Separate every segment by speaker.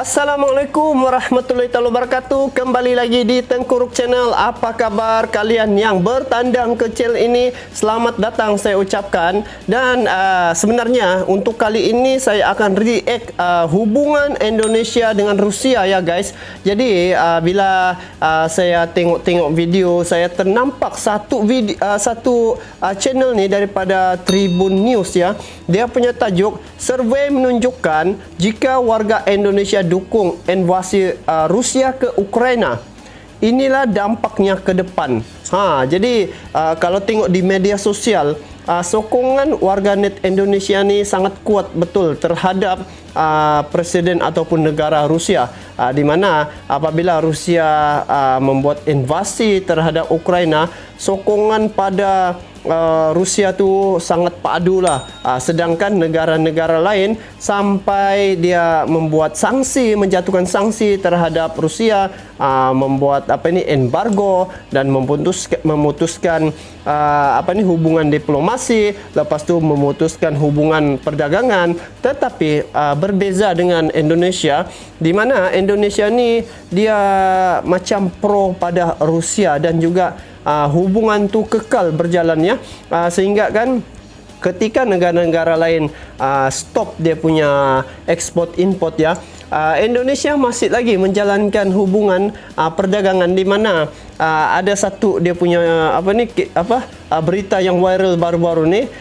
Speaker 1: Assalamualaikum warahmatullahi wabarakatuh. Kembali lagi di Tengkuruk Channel. Apa kabar kalian yang bertandang kecil ini? Selamat datang saya ucapkan. Dan sebenarnya untuk kali ini saya akan react hubungan Indonesia dengan Rusia ya guys. Jadi bila saya tengok video, saya ternampak satu channel ni daripada Tribun News ya. Dia punya tajuk, survei menunjukkan jika warga Indonesia dukung invasi Rusia ke Ukraina, inilah dampaknya ke depan. Jadi kalau tengok di media sosial, sokongan warganet Indonesia ni sangat kuat betul terhadap presiden ataupun negara Rusia, di mana apabila Rusia membuat invasi terhadap Ukraina, sokongan pada Rusia tu sangat padulah, sedangkan negara-negara lain sampai dia membuat sanksi, menjatuhkan sanksi terhadap Rusia, membuat embargo dan memutuskan hubungan diplomasi, lepas tu memutuskan hubungan perdagangan. Tetapi berbeza dengan Indonesia, di mana Indonesia ni dia macam pro pada Rusia dan juga hubungan tu kekal berjalannya, sehingga kan ketika negara-negara lain stop dia punya ekspor import ya, Indonesia masih lagi menjalankan hubungan perdagangan, di mana ada satu dia punya berita yang viral baru-baru ni,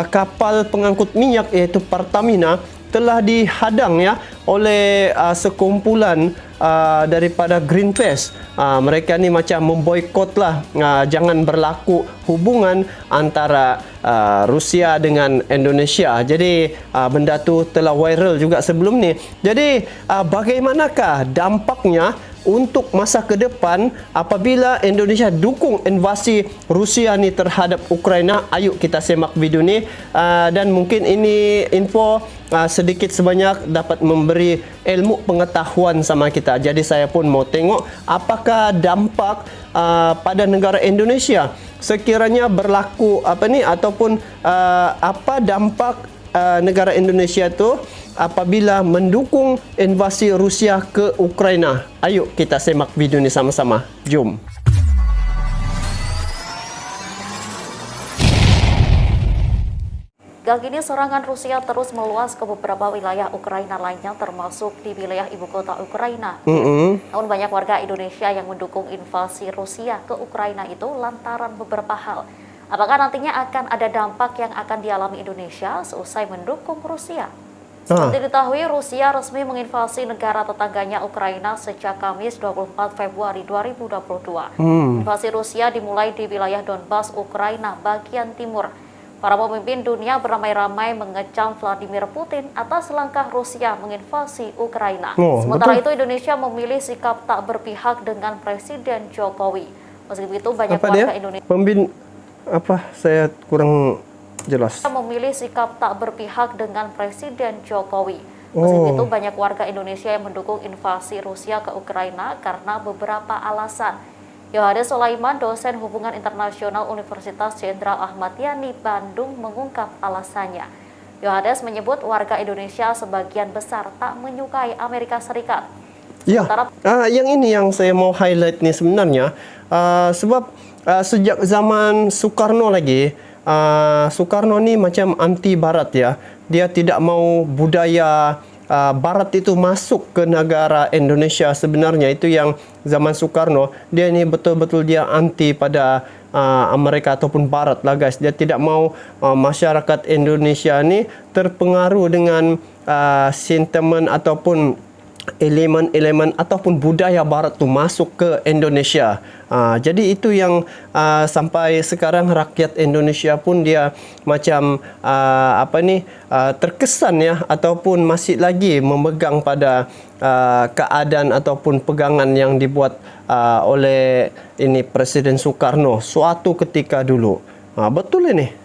Speaker 1: kapal pengangkut minyak iaitu Pertamina telah dihadang ya oleh sekumpulan daripada Greenpeace. Mereka ni macam memboikot lah, jangan berlaku hubungan antara Rusia dengan Indonesia. Jadi benda tu telah viral juga sebelum ni. Jadi bagaimanakah dampaknya untuk masa ke depan apabila Indonesia dukung invasi Rusia ni terhadap Ukraina? Ayuk kita semak video ni, dan mungkin ini info sedikit sebanyak dapat memberi ilmu pengetahuan sama kita. Jadi saya pun mau tengok apakah dampak pada negara Indonesia sekiranya berlaku ataupun apa dampak negara Indonesia tu apabila mendukung invasi Rusia ke Ukraina. Ayuk kita semak video ni sama-sama. Jom.
Speaker 2: Hingga kini serangan Rusia terus meluas ke beberapa wilayah Ukraina lainnya, termasuk di wilayah ibu kota Ukraina. Namun banyak warga Indonesia yang mendukung invasi Rusia ke Ukraina itu lantaran beberapa hal. Apakah nantinya akan ada dampak yang akan dialami Indonesia seusai mendukung Rusia? Seperti diketahui, Rusia resmi menginvasi negara tetangganya Ukraina sejak Kamis 24 Februari 2022. Invasi Rusia dimulai di wilayah Donbas, Ukraina bagian timur. Para pemimpin dunia beramai-ramai mengecam Vladimir Putin atas langkah Rusia menginvasi Ukraina. Sementara itu Indonesia memilih sikap tak berpihak dengan Presiden Jokowi. Meski begitu banyak warga Indonesia
Speaker 1: saya kurang jelas.
Speaker 2: Memilih sikap tak berpihak dengan Presiden Jokowi. Meski begitu banyak warga Indonesia yang mendukung invasi Rusia ke Ukraina karena beberapa alasan. Yohades Sulaiman, dosen hubungan internasional Universitas Jenderal Ahmad Yani, Bandung, mengungkap alasannya. Yohades menyebut warga Indonesia sebagian besar tak menyukai Amerika Serikat.
Speaker 1: Ya, yang ini yang saya mau highlight nih sebenarnya, sebab sejak zaman Soekarno lagi, Soekarno ni macam anti Barat ya. Dia tidak mau budaya Barat itu masuk ke negara Indonesia. Sebenarnya itu yang zaman Soekarno, dia ni betul-betul dia anti pada Amerika ataupun Barat lah guys. Dia tidak mau masyarakat Indonesia ni terpengaruh dengan sentimen ataupun elemen-elemen ataupun budaya Barat tu masuk ke Indonesia. Jadi itu yang sampai sekarang rakyat Indonesia pun dia macam terkesan ya, ataupun masih lagi memegang pada keadaan ataupun pegangan yang dibuat oleh ini Presiden Soekarno suatu ketika dulu. Betul ini.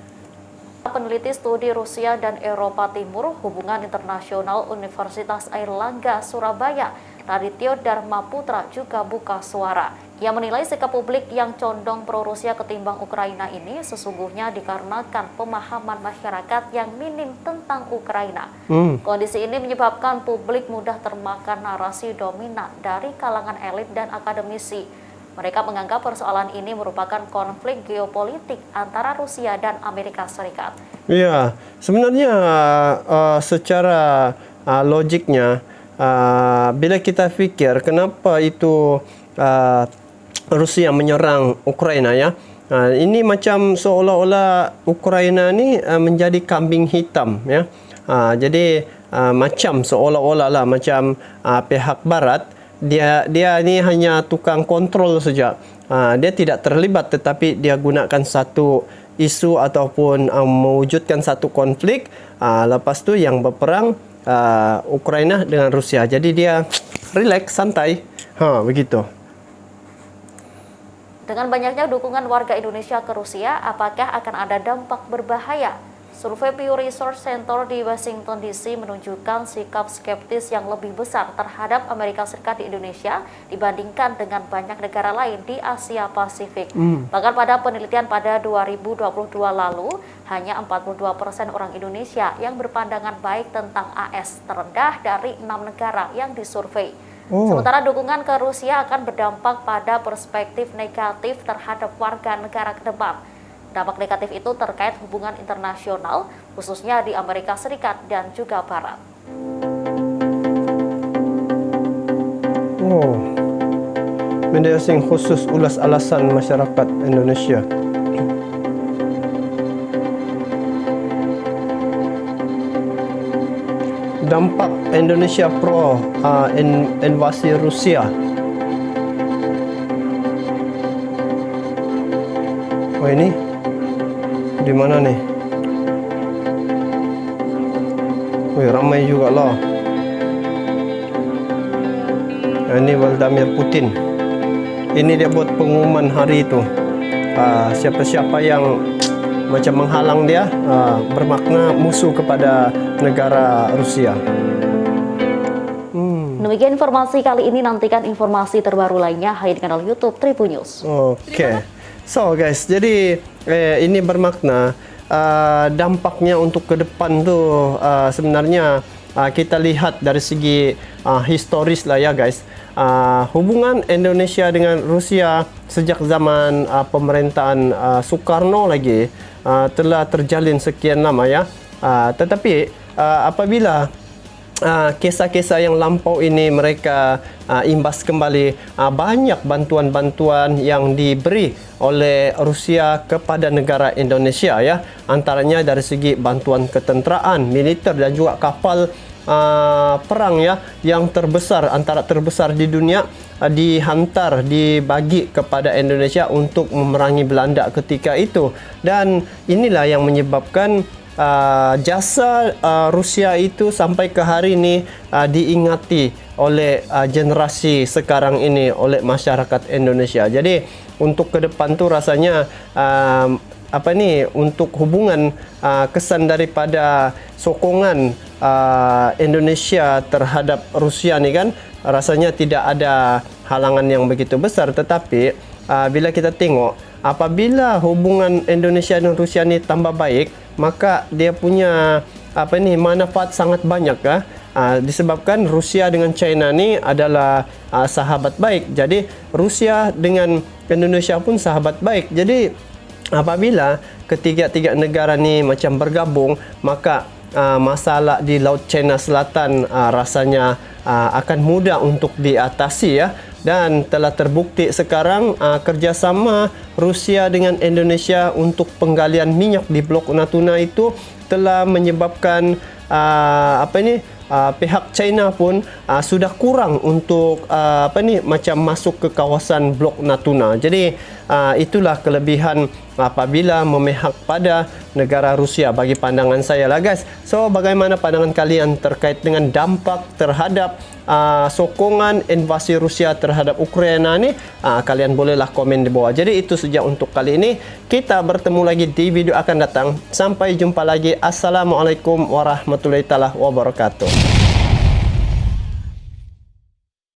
Speaker 2: Peneliti studi Rusia dan Eropa Timur Hubungan Internasional Universitas Airlangga Surabaya Radityo Dharma Putra juga buka suara. Ia menilai sikap publik yang condong pro-Rusia ketimbang Ukraina ini sesungguhnya dikarenakan pemahaman masyarakat yang minim tentang Ukraina. Kondisi ini menyebabkan publik mudah termakan narasi dominan dari kalangan elit dan akademisi. Mereka menganggap persoalan ini merupakan konflik geopolitik antara Rusia dan Amerika Serikat.
Speaker 1: Ya, sebenarnya secara logiknya, bila kita fikir kenapa itu Rusia menyerang Ukraina ya, ini macam seolah-olah Ukraina ni menjadi kambing hitam ya. Jadi macam seolah-olah lah macam pihak Barat dia ni hanya tukang kontrol saja. Dia tidak terlibat tetapi dia gunakan satu isu ataupun mewujudkan satu konflik. Lepas tu yang berperang Ukraina dengan Rusia. Jadi dia relax, santai. Begitu.
Speaker 2: Dengan banyaknya dukungan warga Indonesia ke Rusia, apakah akan ada dampak berbahaya? Survei Pew Research Center di Washington DC menunjukkan sikap skeptis yang lebih besar terhadap Amerika Serikat di Indonesia dibandingkan dengan banyak negara lain di Asia Pasifik. Bahkan pada penelitian pada 2022 lalu, hanya 42% orang Indonesia yang berpandangan baik tentang AS, terendah dari 6 negara yang disurvei. Sementara dukungan ke Rusia akan berdampak pada perspektif negatif terhadap warga negara ke depan. Dampak negatif itu terkait hubungan internasional, khususnya di Amerika Serikat dan juga Barat.
Speaker 1: Media asing khusus ulas alasan masyarakat Indonesia. Dampak Indonesia pro invasi Rusia. Ini di mana nih? Ramai juga lah. Ini Vladimir Putin. Ini dia buat pengumuman hari itu. Siapa-siapa yang macam menghalang dia bermakna musuh kepada negara Rusia.
Speaker 2: Demikian informasi kali ini. Nantikan informasi terbaru lainnya hanya di kanal YouTube Tribun News.
Speaker 1: So guys, jadi ini bermakna dampaknya untuk ke depan tu sebenarnya kita lihat dari segi historis lah ya guys. Hubungan Indonesia dengan Rusia sejak zaman pemerintahan Soekarno lagi telah terjalin sekian lama ya. Tetapi apabila kisah-kisah yang lampau ini mereka imbas kembali, banyak bantuan-bantuan yang diberi oleh Rusia kepada negara Indonesia ya, antaranya dari segi bantuan ketenteraan, militer dan juga kapal perang ya, yang terbesar, antara terbesar di dunia, dibagi kepada Indonesia untuk memerangi Belanda ketika itu. Dan inilah yang menyebabkan jasa Rusia itu sampai ke hari ini diingati oleh generasi sekarang ini, oleh masyarakat Indonesia. Jadi untuk ke depan tu rasanya untuk hubungan kesan daripada sokongan Indonesia terhadap Rusia ni kan rasanya tidak ada halangan yang begitu besar. Tetapi bila kita tengok, apabila hubungan Indonesia dan Rusia ni tambah baik, maka dia punya manfaat sangat banyak disebabkan Rusia dengan China ni adalah sahabat baik. Jadi Rusia dengan Indonesia pun sahabat baik. Jadi apabila ketiga-tiga negara ni macam bergabung, maka masalah di Laut China Selatan rasanya akan mudah untuk diatasi ya. Dan telah terbukti sekarang kerjasama Rusia dengan Indonesia untuk penggalian minyak di Blok Natuna itu telah menyebabkan pihak China pun sudah kurang untuk macam masuk ke kawasan Blok Natuna. Jadi itulah kelebihan apabila memihak pada negara Rusia bagi pandangan saya lah guys. So bagaimana pandangan kalian terkait dengan dampak terhadap sokongan invasi Rusia terhadap Ukraina ni? Kalian bolehlah komen di bawah. Jadi itu saja untuk kali ini. Kita bertemu lagi di video akan datang. Sampai jumpa lagi. Assalamualaikum warahmatullahi wabarakatuh.